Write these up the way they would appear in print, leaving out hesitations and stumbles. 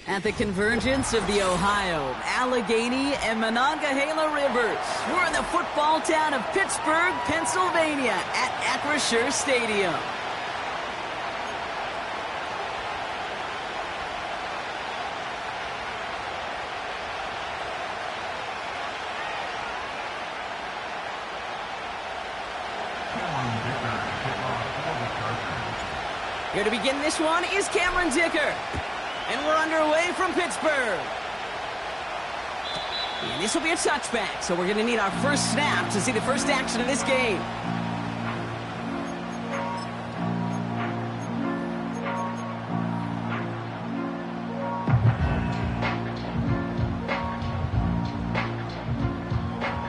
At the convergence of the Ohio, Allegheny, and Monongahela Rivers, we're in the football town of Pittsburgh, Pennsylvania at Acrisure Stadium. Here to begin this one is Cameron Dicker. And we're underway from Pittsburgh. And this will be a touchback, so we're going to need our first snap to see the first action of this game.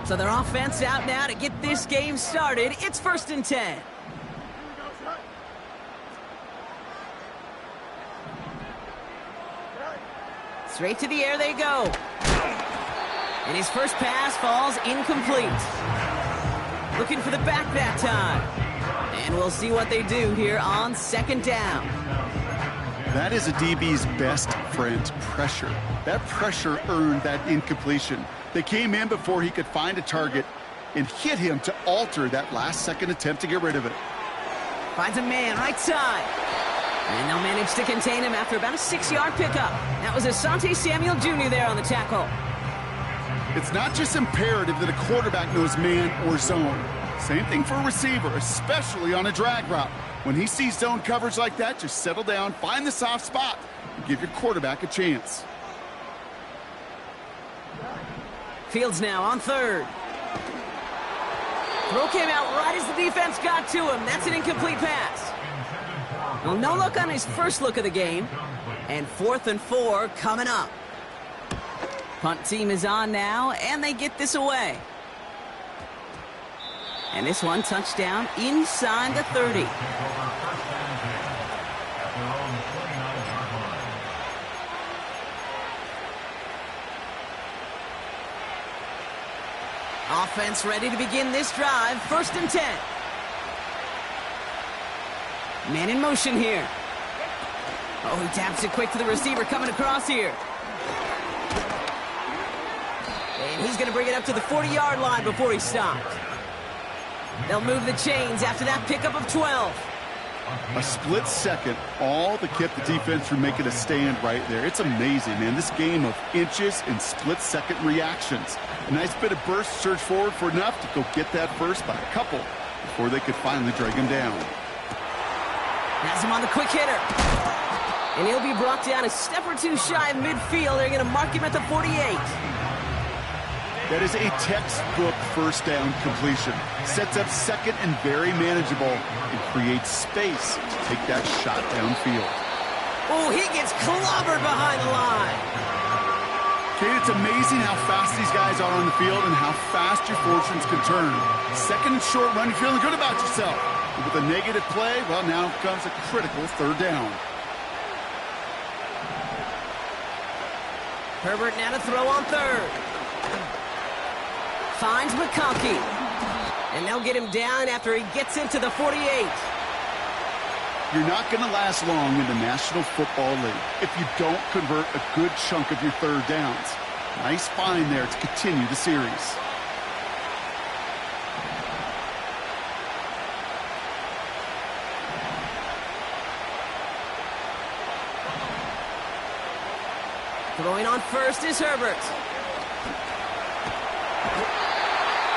So their offense out now to get this game started. It's 1st and 10. Straight to the air they go. And his first pass falls incomplete. Looking for the back that time. And we'll see what they do here on 2nd down. That is a DB's best friend, pressure. That pressure earned that incompletion. They came in before he could find a target and hit him to alter that last-second attempt to get rid of it. Finds a man right side. And they'll manage to contain him after about a 6-yard pickup. That was Asante Samuel Jr. there on the tackle. It's not just imperative that a quarterback knows man or zone. Same thing for a receiver, especially on a drag route. When he sees zone coverage like that, just settle down, find the soft spot, and give your quarterback a chance. Fields now on 3rd. Throw came out right as the defense got to him. That's an incomplete pass. Well, no look on his first look of the game. And 4th and 4 coming up. Punt team is on now, and they get this away. And this one touchdown inside the 30. Offense ready to begin this drive. 1st and 10. Man in motion here. Oh, he taps it quick to the receiver coming across here. And he's going to bring it up to the 40-yard line before he stopped. They'll move the chains after that pickup of 12. A split second, all that kept the defense from making a stand right there. It's amazing, man. This game of inches and split-second reactions. A nice bit of burst, surge forward for enough to go get that first by a couple before they could finally drag him down. Has him on the quick hitter. And he'll be brought down a step or two shy of midfield. They're going to mark him at the 48. That is a textbook first down completion. Sets up second and very manageable and creates space to take that shot downfield. Oh, he gets clobbered behind the line. Kate, it's amazing how fast these guys are on the field and how fast your fortunes can turn. Second and short run, you're feeling good about yourself. But with a negative play, well, now comes a critical 3rd down. Herbert now to throw on 3rd. Finds McConkey. And they'll get him down after he gets into the 48. You're not going to last long in the National Football League if you don't convert a good chunk of your 3rd downs. Nice find there to continue the series. Throwing on 1st is Herbert.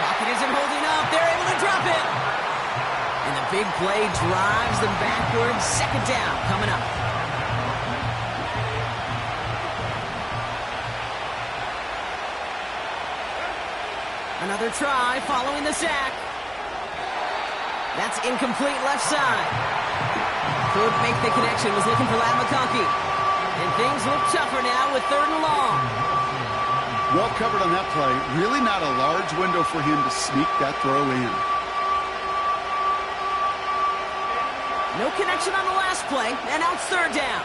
Pocket isn't holding up. They're able to drop it. And the big play drives them backwards. 2nd down coming up. Another try following the sack. That's incomplete left side. Could make the connection. Was looking for Ladd McConkey. And things look tougher now with 3rd and long. Well covered on that play. Really not a large window for him to sneak that throw in. No connection on the last play, and now it's 3rd down.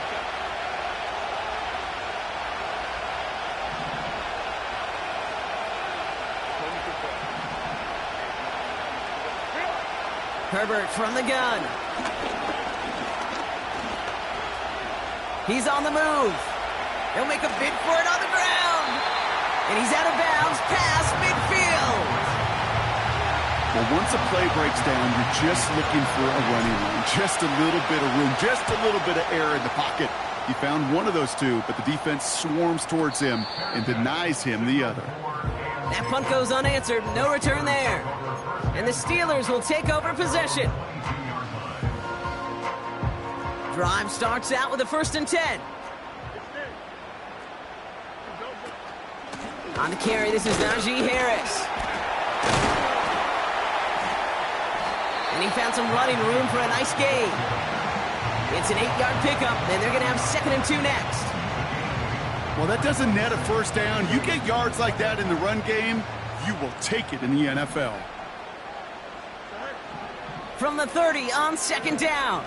Herbert from the gun. He's on the move. He'll make a bid for it on the ground. And he's out of bounds past midfield. Well, once a play breaks down, you're just looking for a running room. Just a little bit of room, just a little bit of air in the pocket. He found one of those two, but the defense swarms towards him and denies him the other. That punt goes unanswered. No return there. And the Steelers will take over possession. Drive starts out with a 1st and 10. On the carry, this is Najee Harris. And he found some running room for a nice gain. It's an 8-yard pickup, and they're going to have 2nd and 2 next. Well, that doesn't net a first down. You get yards like that in the run game, you will take it in the NFL. From the 30 on 2nd down.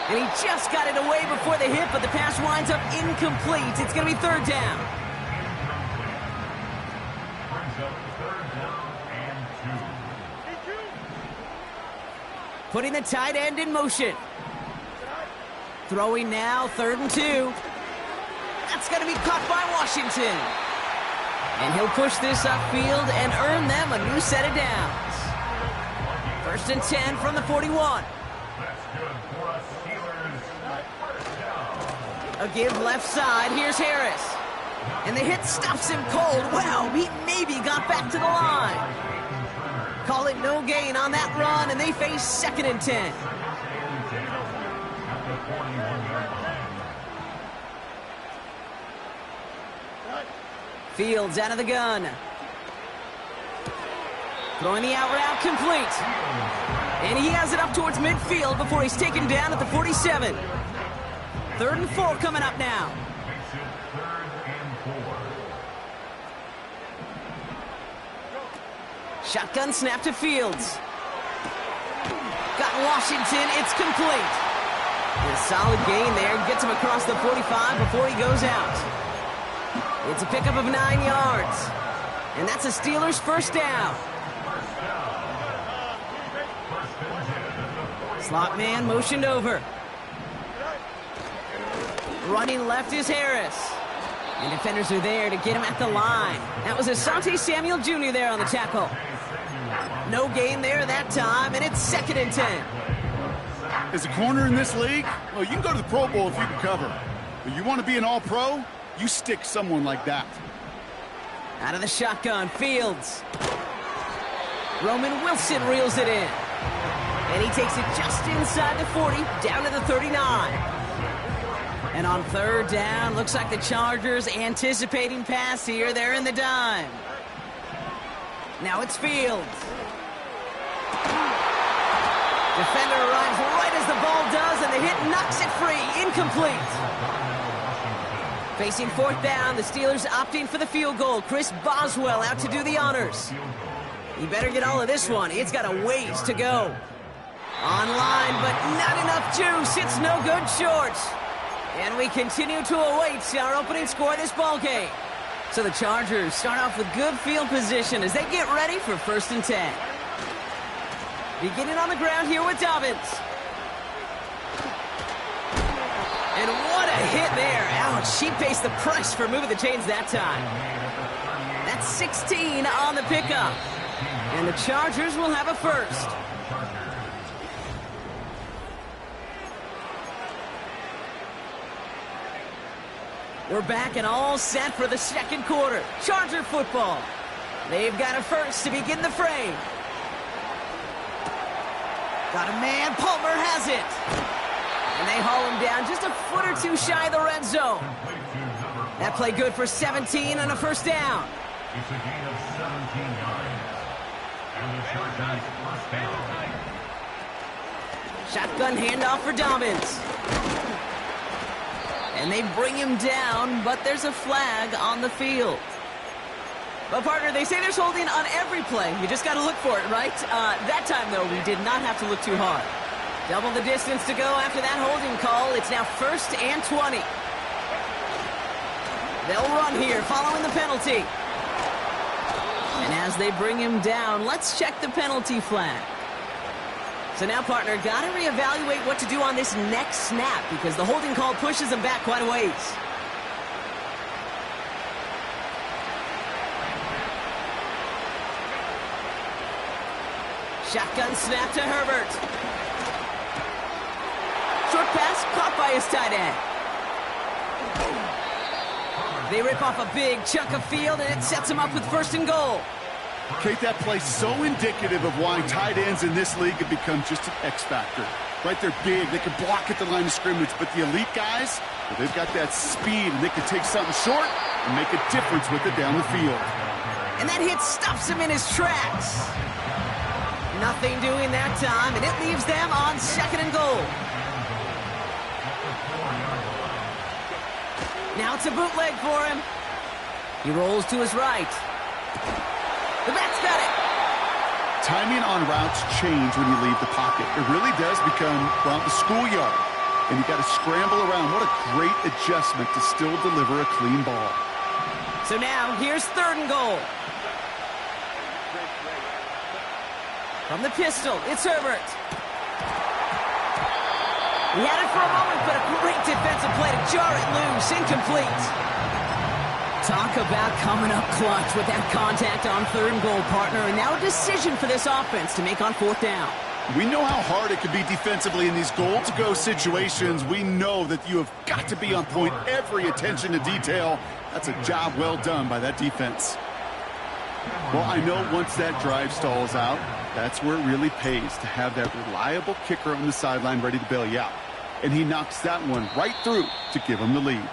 And he just got it away before the hit, but the pass winds up incomplete. It's going to be 3rd down. Putting the tight end in motion. Throwing now, 3rd and 2. That's going to be caught by Washington. And he'll push this upfield and earn them a new set of downs. 1st and 10 from the 41. A give left side. Here's Harris. And the hit stops him cold. Wow, he maybe got back to the line. Call it no gain on that run, and they face 2nd and 10. Fields out of the gun. Throwing the out route complete. And he has it up towards midfield before he's taken down at the 47. 3rd and 4 coming up now. Shotgun snap to Fields. Got Washington. It's complete. A solid gain there. Gets him across the 45 before he goes out. It's a pickup of 9 yards. And that's a Steelers 1st down. Slot man motioned over. Running left is Harris. And defenders are there to get him at the line. That was Asante Samuel Jr. there on the tackle. No gain there that time, and it's 2nd and 10. As a corner in this league, well, you can go to the Pro Bowl if you can cover. But you want to be an all-pro, you stick someone like that. Out of the shotgun, Fields. Roman Wilson reels it in. And he takes it just inside the 40, down to the 39. And on 3rd down, looks like the Chargers anticipating pass here. They're in the dime. Now it's Fields. Defender arrives right as the ball does, and the hit knocks it free. Incomplete. Facing 4th down, the Steelers opting for the field goal. Chris Boswell out to do the honors. You better get all of this one. It's got a ways to go. Online, but not enough juice. It's no good short. And we continue to await our opening score of this ball game. So the Chargers start off with good field position as they get ready for 1st and 10. Beginning on the ground here with Dobbins. And what a hit there. Ouch, she pays the price for moving the chains that time. That's 16 on the pickup. And the Chargers will have a 1st. We're back and all set for the 2nd quarter. Charger football. They've got a 1st to begin the frame. Got a man. Palmer has it. And they haul him down just a foot or 2 shy of the red zone. That play good for 17 and a 1st down. It's a gain of 17 yards. And the Chargers 1st down. Shotgun handoff for Dobbins. And they bring him down, but there's a flag on the field. But, partner, they say there's holding on every play. You just got to look for it, right? That time, though, we did not have to look too hard. Double the distance to go after that holding call. It's now 1st and 20. They'll run here following the penalty. And as they bring him down, let's check the penalty flag. So now, partner, got to reevaluate what to do on this next snap because the holding call pushes him back quite a ways. Shotgun snap to Herbert. Short pass caught by his tight end. They rip off a big chunk of field, and it sets him up with 1st and goal. Kate, that play so indicative of why tight ends in this league have become just an X factor. Right, they're big, they can block at the line of scrimmage, but the elite guys, well, they've got that speed, and they can take something short and make a difference with it down the field. And that hit stops him in his tracks. Nothing doing that time, and it leaves them on 2nd and goal. Now it's a bootleg for him. He rolls to his right. The back's got it. Timing on routes change when you leave the pocket. It really does become, well, the schoolyard. And you got to scramble around. What a great adjustment to still deliver a clean ball. So now, here's 3rd and goal. From the pistol, it's Herbert. He had it for a moment, but a great defensive play to jar it loose. Incomplete. Talk about coming up clutch with that contact on 3rd and goal, partner. And now a decision for this offense to make on 4th down. We know how hard it can be defensively in these goal-to-go situations. We know that you have got to be on point, every attention to detail. That's a job well done by that defense. Well, I know once that drive stalls out, that's where it really pays to have that reliable kicker on the sideline ready to bail you out. And he knocks that one right through to give him the lead.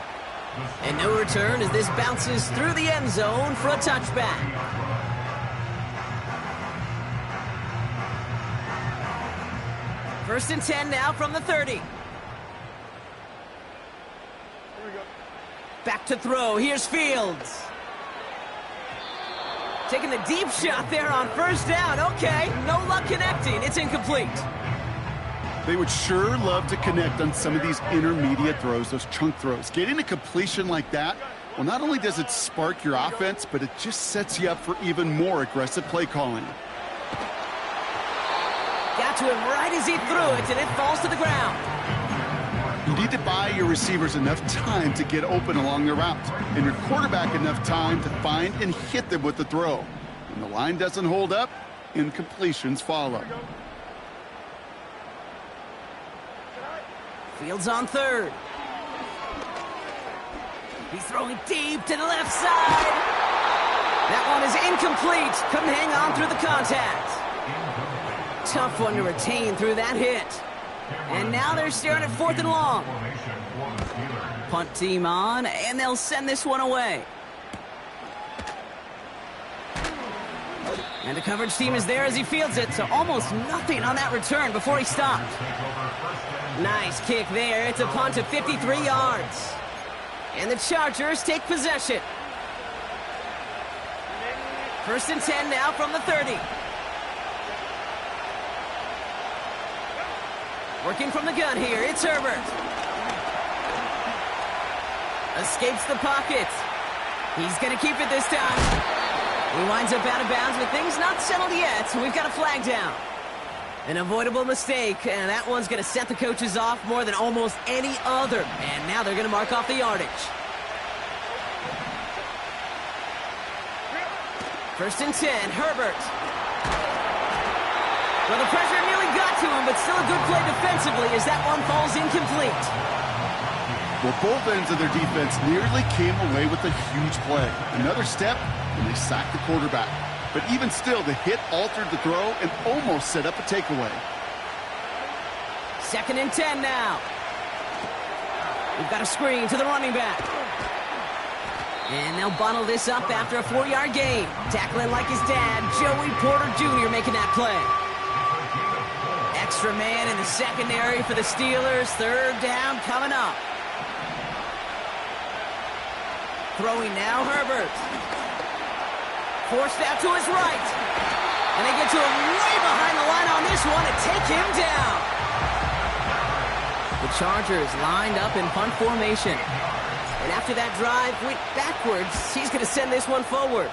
And no return as this bounces through the end zone for a touchback. First and 10 now from the 30. Back to throw. Here's Fields. Taking the deep shot there on 1st down. Okay, no luck connecting. It's incomplete. They would sure love to connect on some of these intermediate throws, those chunk throws. Getting a completion like that, well, not only does it spark your offense, but it just sets you up for even more aggressive play calling. Got to him right as he threw it, and it falls to the ground. You need to buy your receivers enough time to get open along their route, and your quarterback enough time to find and hit them with the throw. When the line doesn't hold up, incompletions follow. Fields on 3rd. He's throwing deep to the left side. That one is incomplete. Couldn't hang on through the contact. Tough one to retain through that hit. And now they're staring at 4th and long. Punt team on, and they'll send this one away. And the coverage team is there as he fields it, so almost nothing on that return before he stopped. Nice kick there. It's a punt of 53 yards. And the Chargers take possession. 1st and 10 now from the 30. Working from the gun here, it's Herbert. Escapes the pocket. He's going to keep it this time. He winds up out of bounds with things not settled yet, so we've got a flag down. An avoidable mistake, and that one's going to set the coaches off more than almost any other. And now they're going to mark off the yardage. 1st and 10, Herbert. Well, the pressure nearly got to him, but still a good play defensively as that one falls incomplete. Well, both ends of their defense nearly came away with a huge play. Another step, and they sacked the quarterback. But even still, the hit altered the throw and almost set up a takeaway. 2nd and 10 now. We've got a screen to the running back. And they'll bundle this up after a 4-yard gain. Tackling like his dad, Joey Porter Jr. making that play. Extra man in the secondary for the Steelers. 3rd down coming up. Throwing now, Herbert. Forced out to his right. And they get to him way behind the line on this one and take him down. The Chargers lined up in punt formation. And after that drive went backwards, he's going to send this one forward.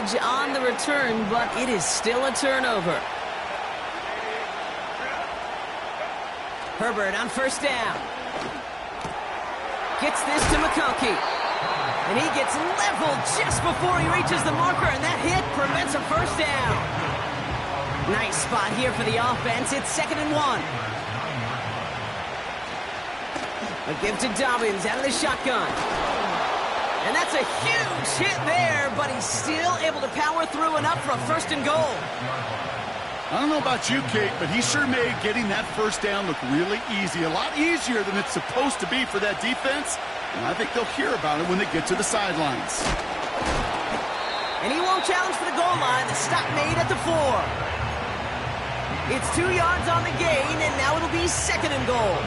yardage on the return, but it is still a turnover. Herbert on first down. Gets this to McConkey. And he gets leveled just before he reaches the marker, and that hit prevents a first down. Nice spot here for the offense. It's 2nd and 1. A give to Dobbins out of the shotgun. And that's a huge hit there, but he's still able to power through enough for a 1st and goal. I don't know about you, Kate, but he sure made getting that first down look really easy. A lot easier than it's supposed to be for that defense. And I think they'll hear about it when they get to the sidelines. And he won't challenge for the goal line. The stop made at the 4. It's 2 yards on the gain, and now it'll be 2nd and goal.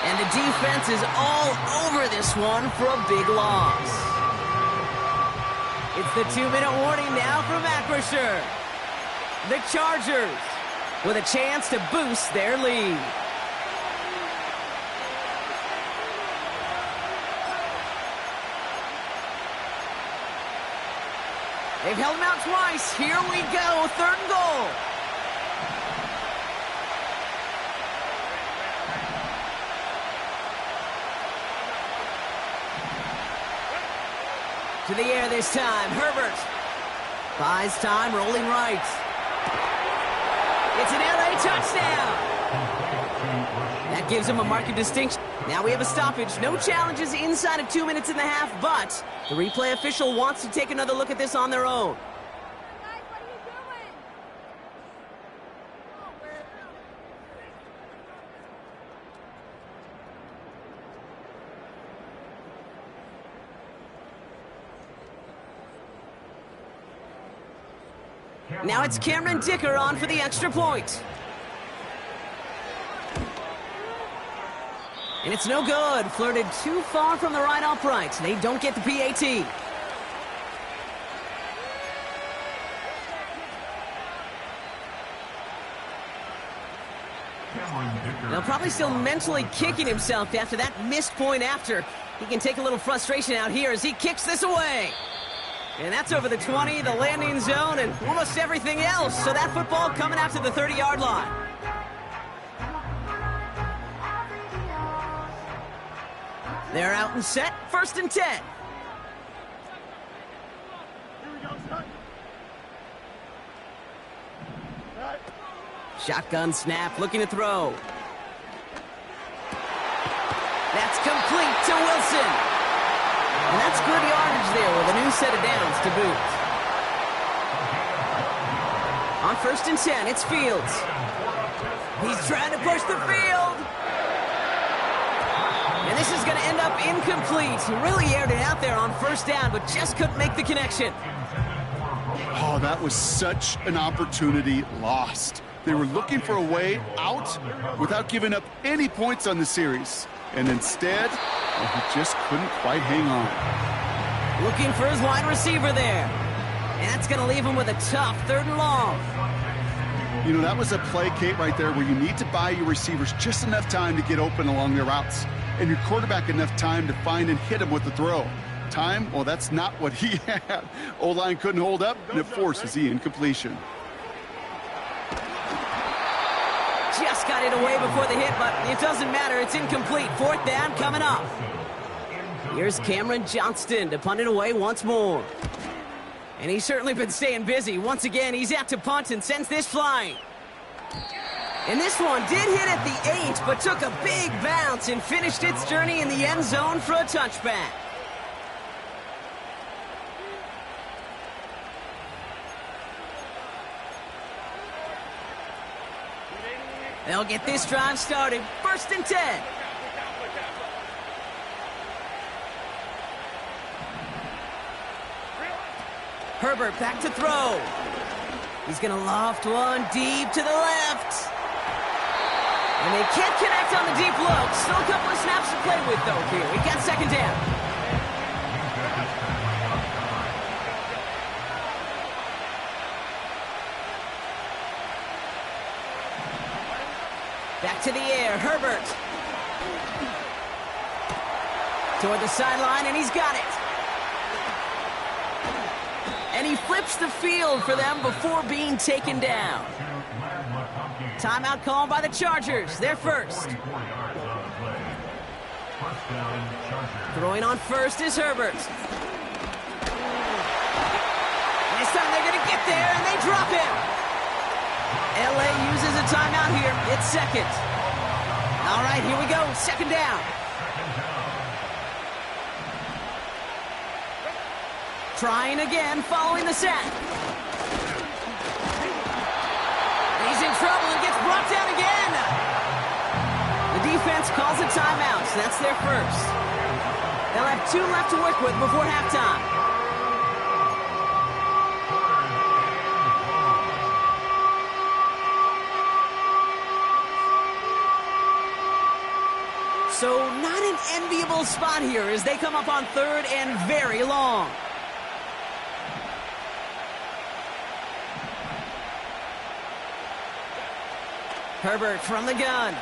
And the defense is all over this one for a big loss. It's the 2-minute warning now from Acrisure. The Chargers with a chance to boost their lead. They've held him out twice. Here we go, 3rd and goal. To the air this time. Herbert buys time, rolling right. It's an LA touchdown. That gives him a mark of distinction. Now we have a stoppage. No challenges inside of 2 minutes and a half, but the replay official wants to take another look at this on their own. Now it's Cameron Dicker on for the extra point. And it's no good. Flirted too far from the right upright. They don't get the PAT. They'll probably still mentally kicking himself after that missed point after. He can take a little frustration out here as he kicks this away. And that's over the 20, the landing zone, and almost everything else. So that football coming out to the 30-yard line. They're out and set, 1st and 10. Shotgun snap, looking to throw. That's complete to Wilson. And that's good yardage there with a new set of downs to boot. On 1st and 10, it's Fields. He's trying to push the field. And this is going to end up incomplete. He really aired it out there on 1st down, but just couldn't make the connection. Oh, that was such an opportunity lost. They were looking for a way out without giving up any points on the series. And instead, he just couldn't quite hang on. Looking for his wide receiver there. And that's going to leave him with a tough 3rd and long. You know, that was a play, Kate, right there where you need to buy your receivers just enough time to get open along their routes. And your quarterback enough time to find and hit him with the throw. Time, well, that's not what he had. O-line couldn't hold up, and it forces the incompletion. Just got it away before the hit, but it doesn't matter. It's incomplete. 4th down coming up. Here's Cameron Johnston to punt it away once more. And he's certainly been staying busy. Once again, he's out to punt and sends this flying. And this one did hit at the 8, but took a big bounce and finished its journey in the end zone for a touchback. They'll get this drive started. 1st and 10. Herbert back to throw. He's going to loft one deep to the left. And they can't connect on the deep look. Still a couple of snaps to play with, though, here. We got 2nd down. Back to the air, Herbert. Toward the sideline, and he's got it. And he flips the field for them before being taken down. Timeout called by the Chargers. They're first. Throwing on first is Herbert. This time they're going to get there, and they drop him. LA uses a timeout here. It's second. All right, here we go. Second down. Trying again, following the sack. He's in trouble and gets brought down again. The defense calls a timeout, so that's their first. They'll have 2 left to work with before halftime. So not an enviable spot here as they come up on third and very long. Herbert from the gun.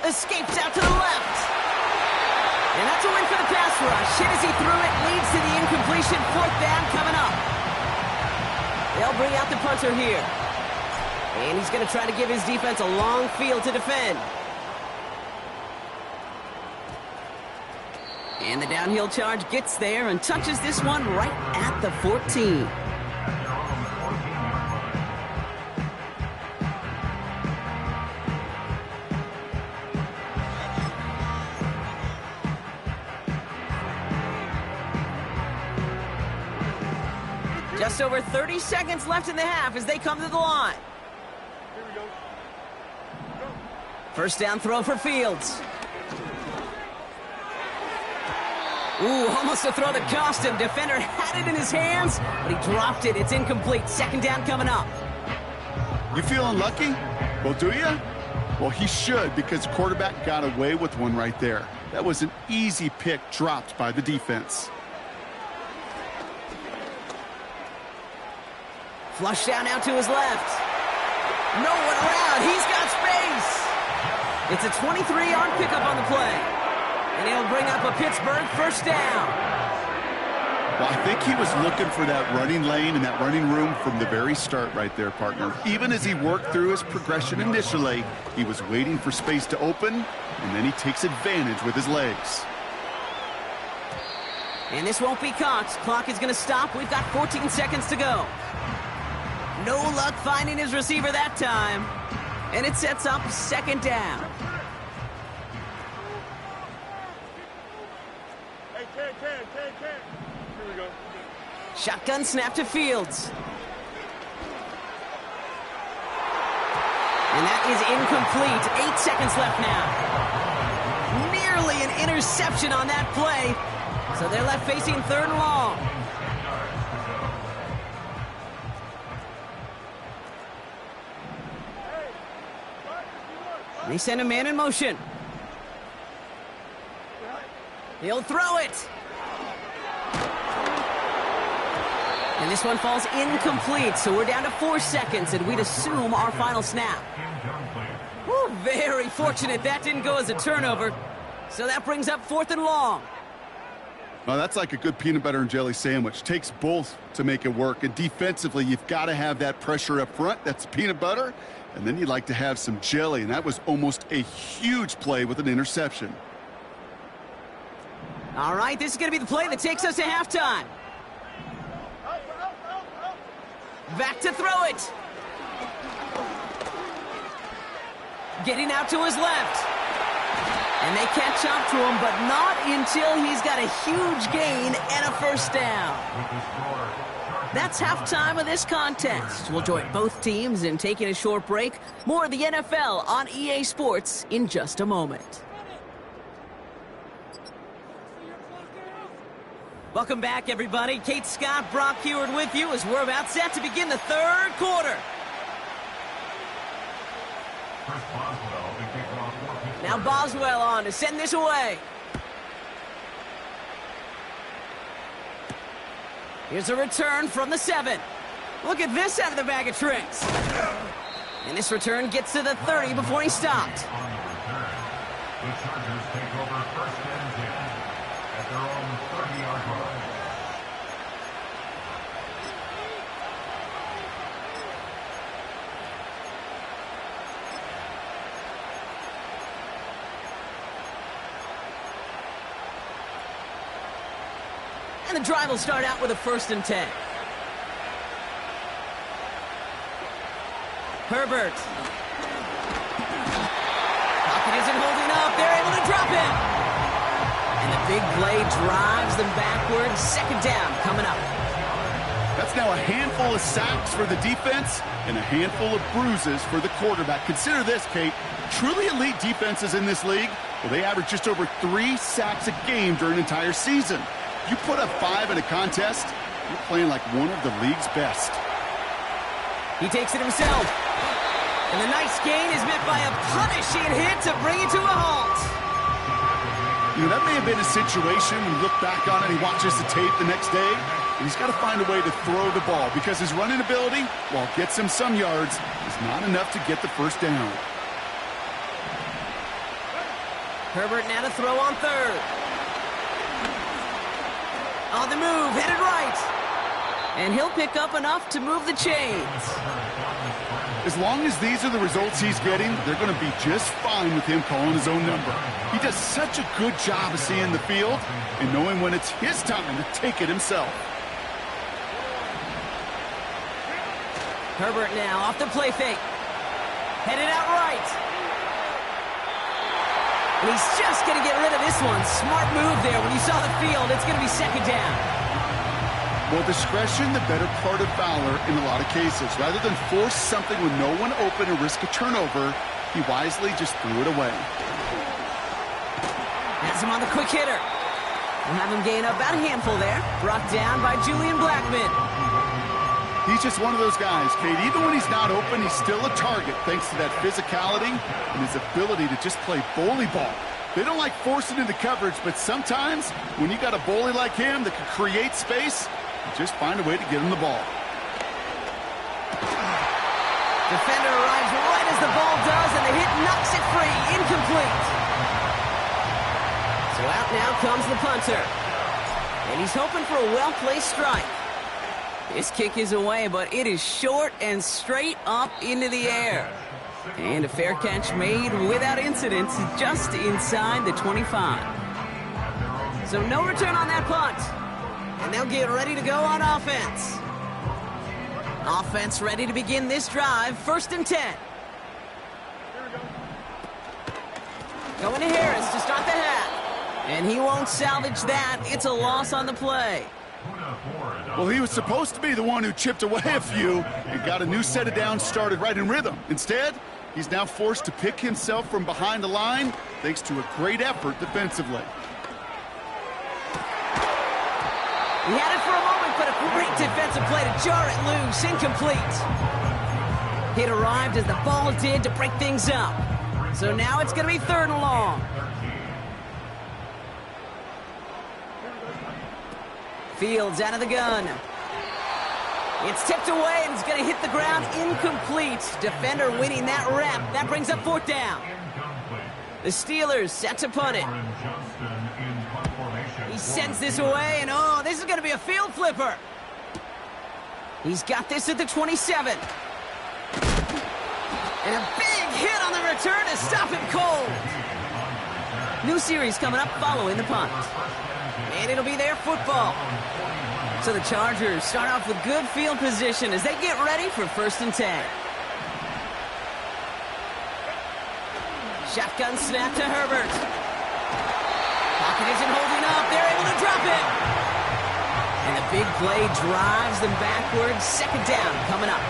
Escapes out to the left. And that's a win for the pass rush. Hit as he threw it, leads to the incompletion. Fourth down coming up. They'll bring out the punter here. And he's going to try to give his defense a long field to defend. And the downhill charge gets there and touches this one right at the 14. Just over 30 seconds left in the half as they come to the line. First down throw for Fields. Ooh, almost a throw that cost him. Defender had it in his hands, but he dropped it. It's incomplete. Second down coming up. You feeling lucky? Well, do you? Well, he should, because the quarterback got away with one right there. That was an easy pick dropped by the defense. Flush down now to his left. No one around. He's got space. It's a 23-yard pickup on the play. And he'll bring up a Pittsburgh first down. Well, I think he was looking for that running lane and that running room from the very start right there, partner. Even as he worked through his progression initially, he was waiting for space to open, and then he takes advantage with his legs. And this won't be caught. Clock is going to stop. We've got 14 seconds to go. No luck finding his receiver that time. And it sets up second down. Here we go. Shotgun snap to Fields. And that is incomplete. 8 seconds left now. Nearly an interception on that play. So they're left facing third and long. They send a man in motion. He'll throw it. And this one falls incomplete, so we're down to 4 seconds, and we'd assume our final snap. Woo, very fortunate that didn't go as a turnover. So that brings up fourth and long. Well, that's like a good peanut butter and jelly sandwich. Takes both to make it work. And defensively, you've got to have that pressure up front. That's peanut butter. And then you'd like to have some jelly. And that was almost a huge play with an interception. All right, this is going to be the play that takes us to halftime. Back to throw it. Getting out to his left. And they catch up to him, but not until he's got a huge gain and a first down. That's halftime of this contest. We'll join both teams in taking a short break. More of the NFL on EA Sports in just a moment. Welcome back, everybody. Kate Scott, Brock Heward with you as we're about set to begin the third quarter. Now Boswell on to send this away. Here's a return from the 7. Look at this out of the bag of tricks. And this return gets to the 30 before he stopped. On the return, the Chargers take over 1st and 10 at their own 30-yard line. And the drive will start out with a 1st and 10. Herbert. Pocket isn't holding up. They're able to drop it. And the big play drives them backward. 2nd down coming up. That's now a handful of sacks for the defense and a handful of bruises for the quarterback. Consider this, Kate. Truly elite defenses in this league, well, they average just over 3 sacks a game during an entire season. You put up 5 in a contest, you're playing like one of the league's best. He takes it himself. And the nice gain is met by a punishing hit to bring it to a halt. You know, that may have been a situation when you look back on it and he watches the tape the next day, and he's got to find a way to throw the ball because his running ability, while it gets him some yards, is not enough to get the 1st down. Herbert now to throw on 3rd. On the move, headed right. And he'll pick up enough to move the chains. As long as these are the results he's getting, they're going to be just fine with him calling his own number. He does such a good job of seeing the field and knowing when it's his time to take it himself. Herbert now off the play fake. Headed out right. And he's just going to get rid of this one. Smart move there. When you saw the field, it's going to be 2nd down. Well, discretion, the better part of valor in a lot of cases. Rather than force something with no one open and risk a turnover, he wisely just threw it away. Has him on the quick hitter. We'll have him gain up about a handful there. Brought down by Julian Blackmon. He's just one of those guys, Kate. Even when he's not open, he's still a target thanks to that physicality and his ability to just play bully ball. They don't like forcing into coverage, but sometimes when you got a bully like him that can create space, you just find a way to get him the ball. Defender arrives right as the ball does, and the hit knocks it free. Incomplete. So out now comes the punter. And he's hoping for a well-placed strike. This kick is away, but it is short and straight up into the air. And a fair catch made without incident, just inside the 25. So no return on that punt. And they'll get ready to go on offense. Offense ready to begin this drive. 1st and 10. Going to Harris to start the half. And he won't salvage that. It's a loss on the play. Well, he was supposed to be the one who chipped away a few and got a new set of downs started right in rhythm. Instead, he's now forced to pick himself from behind the line thanks to a great effort defensively. He had it for a moment, but a great defensive play to jar it loose. Incomplete. Hit arrived as the ball did to break things up. So now it's going to be 3rd and long. Fields out of the gun. It's tipped away, and it's going to hit the ground incomplete. Defender winning that rep. That brings up 4th down. The Steelers set to punt it. He sends this away, and oh, this is going to be a field flipper. He's got this at the 27. And a big hit on the return to stop him cold. New series coming up following the punt. And it'll be their football. So the Chargers start off with good field position as they get ready for 1st and 10. Shotgun snap to Herbert. Pocket isn't holding up. They're able to drop it. And the big play drives them backwards. 2nd down coming up.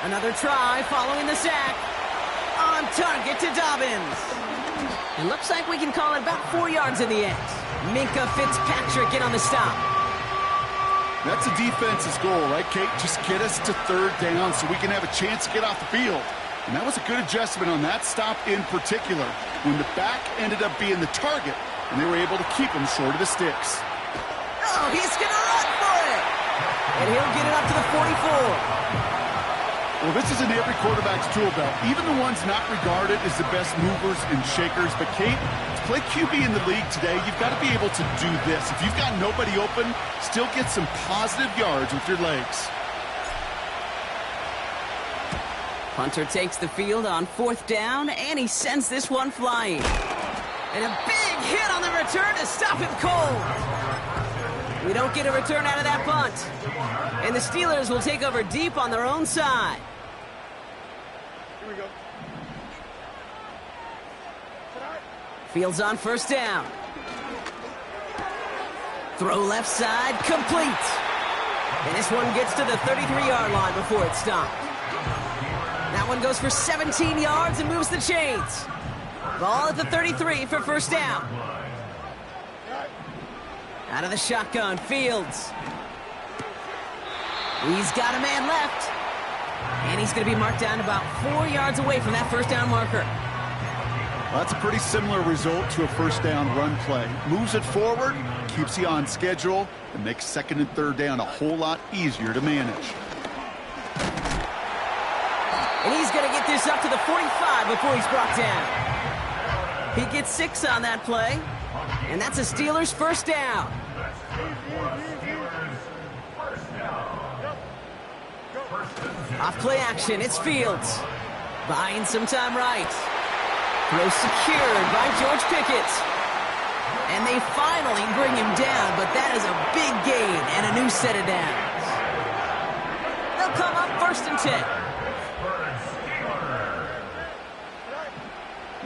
Another try following the sack. On target to Dobbins. It looks like we can call it about 4 yards in the end. Minka Fitzpatrick in on the stop. That's a defense's goal, right, Kate? Just get us to 3rd down so we can have a chance to get off the field. And that was a good adjustment on that stop in particular, when the back ended up being the target, and they were able to keep him short of the sticks. Oh, he's going to run for it! And he'll get it up to the 44. Well, this is in every quarterback's tool belt, even the ones not regarded as the best movers and shakers. But, Kate, to play QB in the league today, you've got to be able to do this. If you've got nobody open, still get some positive yards with your legs. Hunter takes the field on 4th down, and he sends this one flying. And a big hit on the return to stop him cold. We don't get a return out of that punt. And the Steelers will take over deep on their own side. Here we go. Fields on 1st down. Throw left side, complete. And this one gets to the 33-yard line before it's stopped. That one goes for 17 yards and moves the chains. Ball at the 33 for 1st down. Out of the shotgun, Fields. He's got a man left. And he's going to be marked down about 4 yards away from that 1st down marker. Well, that's a pretty similar result to a 1st down run play. Moves it forward, keeps you on schedule, and makes 2nd and 3rd down a whole lot easier to manage. And he's going to get this up to the 45 before he's brought down. He gets 6 on that play. And that's a Steelers 1st down. Off play action, it's Fields. Buying some time right. Throw secured by George Pickett. And they finally bring him down, but that is a big gain and a new set of downs. They'll come up 1st and 10.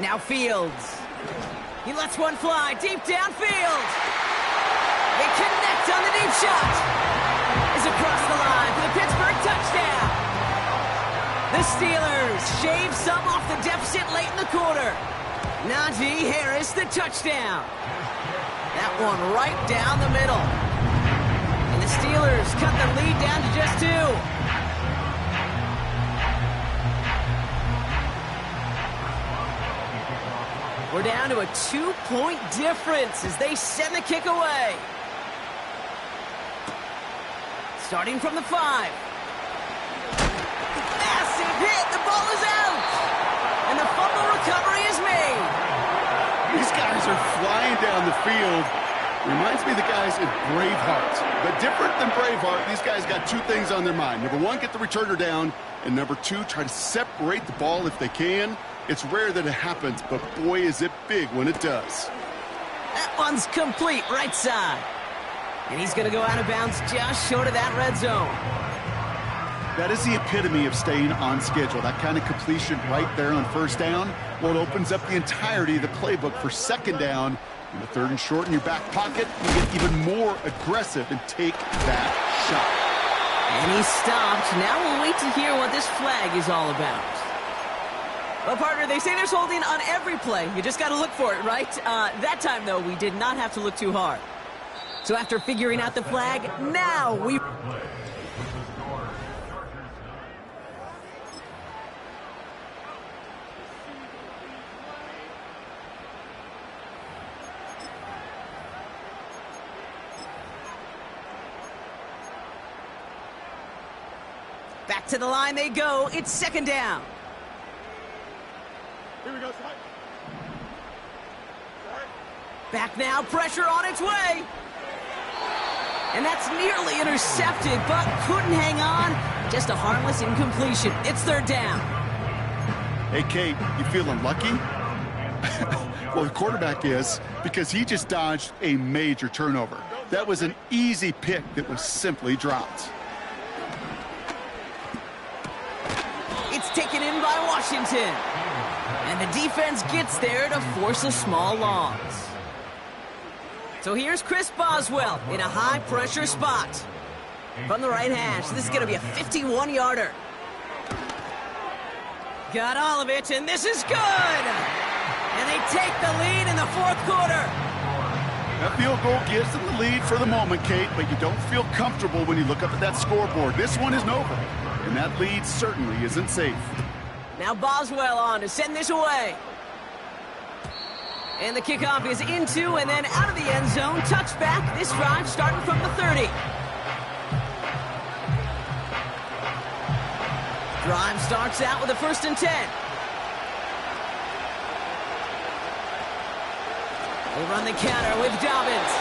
Now Fields. He lets one fly deep downfield. They connect on the deep shot. Is across the line for the Pittsburgh touchdown. The Steelers shave some off the deficit late in the quarter. Najee Harris, the touchdown. That one right down the middle. And the Steelers cut the lead down to just 2. We're down to a 2-point difference as they send the kick away. Starting from the 5. Massive hit. The ball is out. And the fumble recovery is made. These guys are flying down the field. Reminds me of the guys in Braveheart. But different than Braveheart, these guys got 2 things on their mind. Number 1, get the returner down. And number 2, try to separate the ball if they can. It's rare that it happens, but boy, is it big when it does. That one's complete right side. And he's going to go out of bounds just short of that red zone. That is the epitome of staying on schedule. That kind of completion right there on 1st down. Well, it opens up the entirety of the playbook for 2nd down. And the 3rd and short in your back pocket, you get even more aggressive and take that shot. And he's stopped. Now we'll wait to hear what this flag is all about. Well, partner, they say there's holding on every play. You just got to look for it, right? That time, though, we did not have to look too hard. So after figuring out the flag, now we... Back to the line they go. It's 2nd down. Here we go, Back now, pressure on its way. And that's nearly intercepted, but couldn't hang on. Just a harmless incompletion. It's 3rd down. Hey, Kate, you feeling lucky? Well, the quarterback is, because he just dodged a major turnover. That was an easy pick that was simply dropped. It's taken in by Washington. And the defense gets there to force a small loss. So here's Chris Boswell in a high-pressure spot. From the right hash, this is going to be a 51-yarder. Got all of it, and this is good! And they take the lead in the 4th quarter. That field goal gives them the lead for the moment, Kate, but you don't feel comfortable when you look up at that scoreboard. This one isn't over, and that lead certainly isn't safe. Now Boswell on to send this away. And the kickoff is into and then out of the end zone. Touchback, this drive starting from the 30. Drive starts out with a 1st and 10. They run the counter with Dobbins.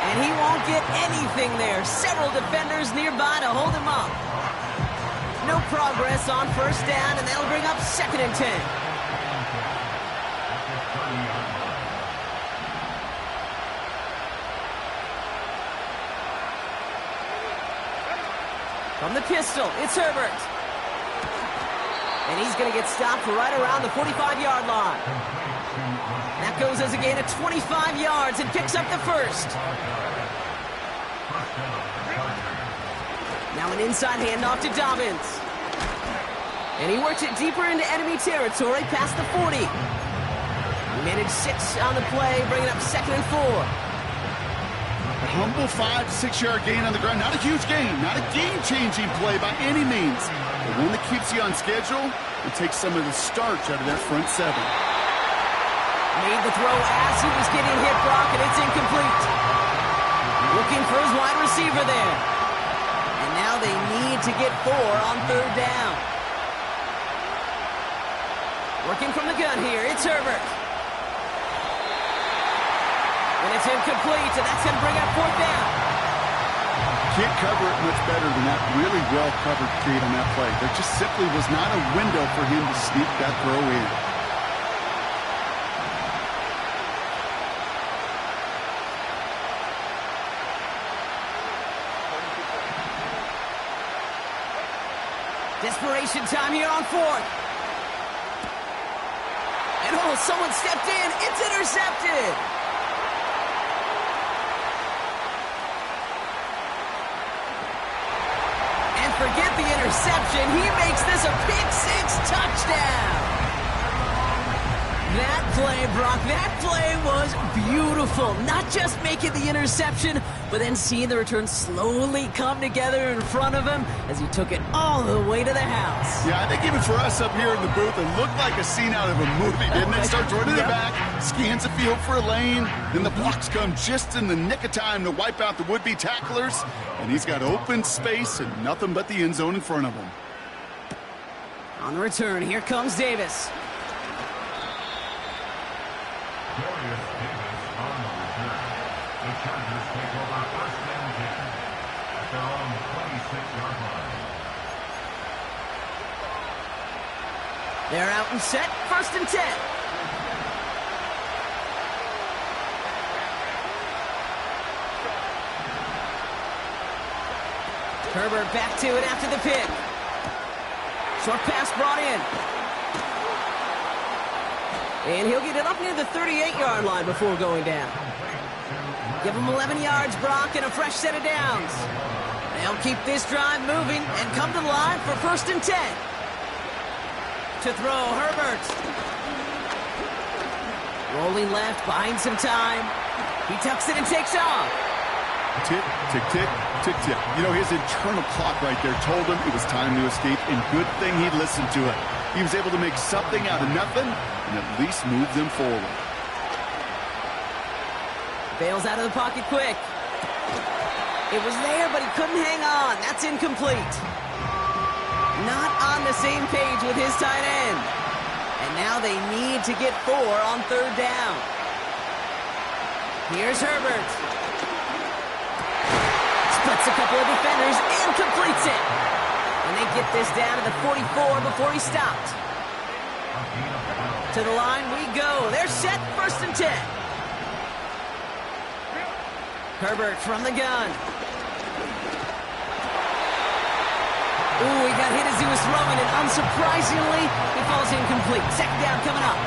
And he won't get anything there. Several defenders nearby to hold him up. No progress on 1st down, and that'll bring up 2nd and 10. From the pistol, it's Herbert. And he's going to get stopped right around the 45-yard line. That goes as a gain of 25 yards and picks up the 1st. Now an inside handoff to Dobbins. And he works it deeper into enemy territory past the 40. He managed 6 on the play, bringing up 2nd and 4. A humble 5 to 6 yard gain on the ground. Not a huge gain, not a game-changing play by any means, but one that keeps you on schedule and takes some of the starch out of that front 7. Made the throw as he was getting hit, Brock, and it's incomplete. Looking for his wide receiver there. And now they need to get 4 on 3rd down. Working from the gun here, it's Herbert. And it's incomplete, and that's going to bring up 4th down. Can't cover it much better than that really well-covered create on that play. There just simply was not a window for him to sneak that throw in. Desperation time here on 4th. And oh, someone stepped in. It's intercepted. And forget the interception. He makes this a pick-6 touchdown. That play, Brock, that play was beautiful. Not just making the interception, but then seeing the return slowly come together in front of him as he took it all the way to the house. Yeah, I think even for us up here in the booth, it looked like a scene out of a movie, didn't it? Starts running the back, scans the field for a lane, then the blocks come just in the nick of time to wipe out the would-be tacklers, and he's got open space and nothing but the end zone in front of him. On the return, here comes Davis. Davis on the return. The Chargers take over 1st and 10 at their own 26-yard line. They're out and set, 1st and 10. Herbert back to it after the pick. Short pass brought in. And he'll get it up near the 38-yard line before going down. Give him 11 yards, Brock, and a fresh set of downs. They'll keep this drive moving and come to the line for 1st and 10. To throw, Herbert. Rolling left, buying some time. He tucks it and takes off. Tick, tick, tick, tick, tick. You know, his internal clock right there told him it was time to escape, and good thing he listened to it. He was able to make something out of nothing and at least move them forward. Bails out of the pocket quick. It was there, but he couldn't hang on. That's incomplete. Not on the same page with his tight end. And now they need to get 4 on 3rd down. Here's Herbert. Splits a couple of defenders and completes it. And they get this down to the 44 before he stopped. To the line we go. They're set, 1st and 10. Herbert from the gun. Ooh, he got hit as he was throwing, and unsurprisingly, he falls incomplete. 2nd down coming up.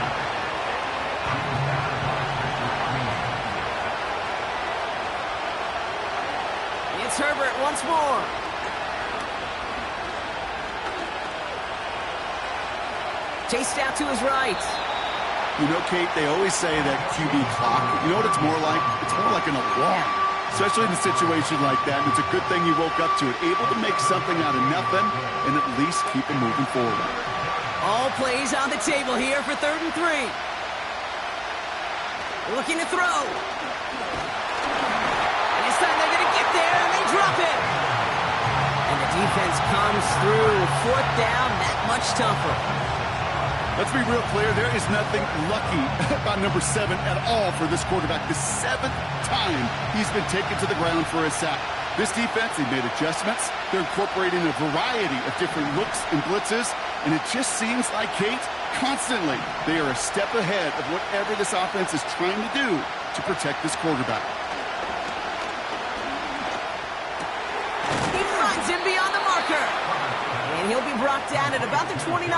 It's Herbert once more. Chased out to his right. You know, Kate, they always say that QB clock, you know what it's more like? It's more like an alarm, especially in a situation like that. And it's a good thing you woke up to it, able to make something out of nothing and at least keep them moving forward. All plays on the table here for 3rd and 3. Looking to throw. And this time they're going to get there, and they drop it. And the Defense comes through. Fourth down, that much tougher. Let's be real clear. There is nothing lucky about number 7 at all for this quarterback. The 7th time he's been taken to the ground for a sack. This defense, they made adjustments. They're incorporating a variety of different looks and blitzes, and it just seems like, Kate, constantly they are a step ahead of whatever this offense is trying to do to protect this quarterback. He finds him beyond the marker, and he'll be brought down at about the 29.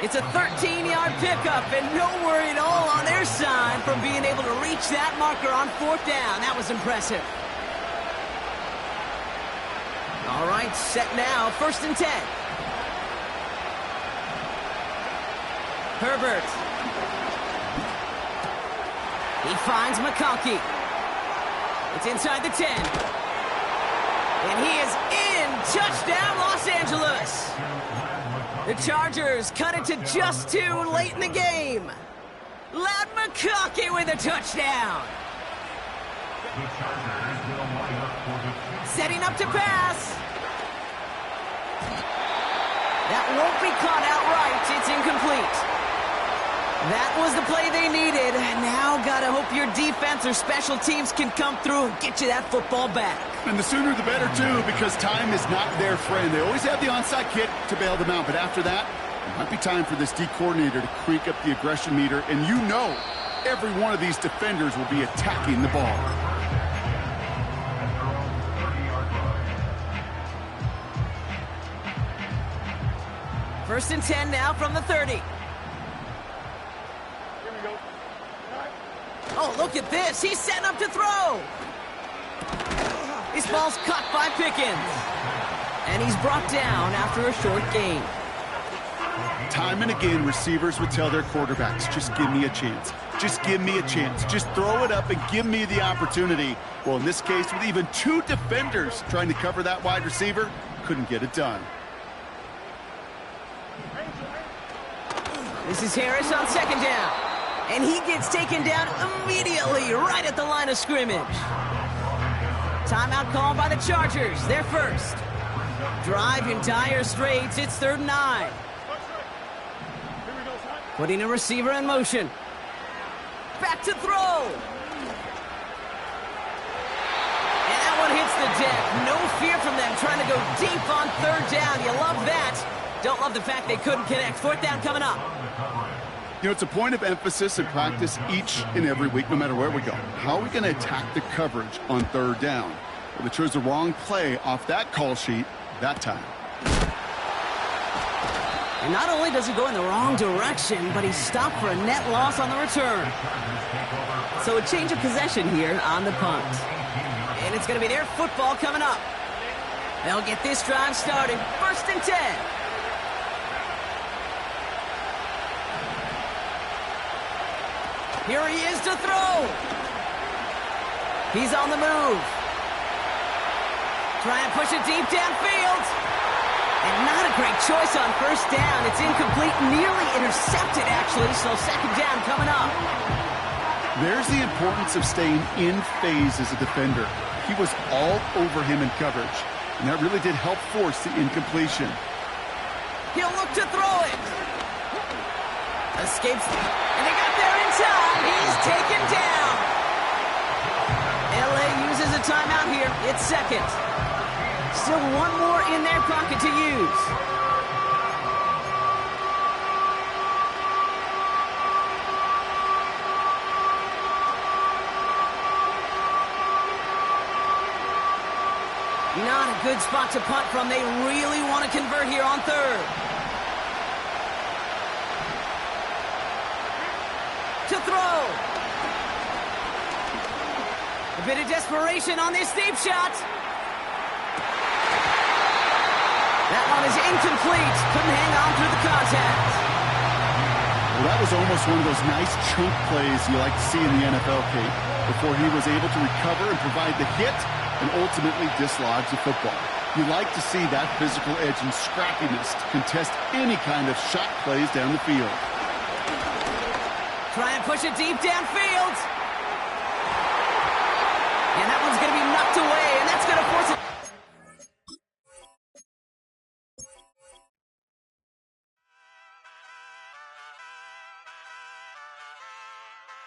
It's a 13-yard pickup, and no worry at all on their side from being able to reach that marker on fourth down. That was impressive. All right, set now, 1st and 10. Herbert. He finds McConkey. It's inside the 10. And he is in. Touchdown, Los Angeles. The Chargers cut it to just 2 late in the game. Loud McConkey with a touchdown. Setting up to pass. That won't be caught outright. It's incomplete. That was the play they needed. Now gotta hope your defense or special teams can come through and get you that football back. And the sooner the better, too, because time is not their friend. They always have the onside kick to bail them out, but after that, it might be time for this D coordinator to crank up the aggression meter, and you know every one of these defenders will be attacking the ball. First and 10 now from the 30. Oh, look at this. He's setting up to throw. This ball's caught by Pickens. And he's brought down after a short gain. Time and again, receivers would tell their quarterbacks, just give me a chance. Just give me a chance. Just throw it up and give me the opportunity. Well, in this case, with even 2 defenders trying to cover that wide receiver, couldn't get it done. This is Harris on 2nd down. And he gets taken down immediately right at the line of scrimmage. Timeout called by the Chargers. They're first. Drive in dire straits. It's 3rd and 9. Putting a receiver in motion. Back to throw. And that one hits the deck. No fear from them trying to go deep on 3rd down. You love that. Don't love the fact they couldn't connect. 4th down coming up. You know, it's a point of emphasis in practice each and every week, no matter where we go. How are we going to attack the coverage on 3rd down? Well, they chose the wrong play off that call sheet that time. And not only does he go in the wrong direction, but he's stopped for a net loss on the return. So a change of possession here on the punt. And it's going to be their football coming up. They'll get this drive started. 1st and 10. Here he is to throw. He's on the move. Try and push it deep downfield. And not a great choice on 1st down. It's incomplete, nearly intercepted, actually, so 2nd down coming up. There's the importance of staying in phase as a defender. He was all over him in coverage, and that really did help force the incompletion. He'll look to throw it. Escapes, and they got there in time. He's taken down. LA uses a timeout here. It's 2nd. Still one more in their pocket to use. Not a good spot to punt from. They really want to convert here on 3rd. To throw. A bit of desperation on this deep shot. That one is incomplete. Couldn't hang on through the contact. Well, that was almost one of those nice chunk plays you like to see in the NFL, Kate, before he was able to recover and provide the hit and ultimately dislodge the football. You like to see that physical edge and scrappiness to contest any kind of shot plays down the field. Try and push it deep downfield.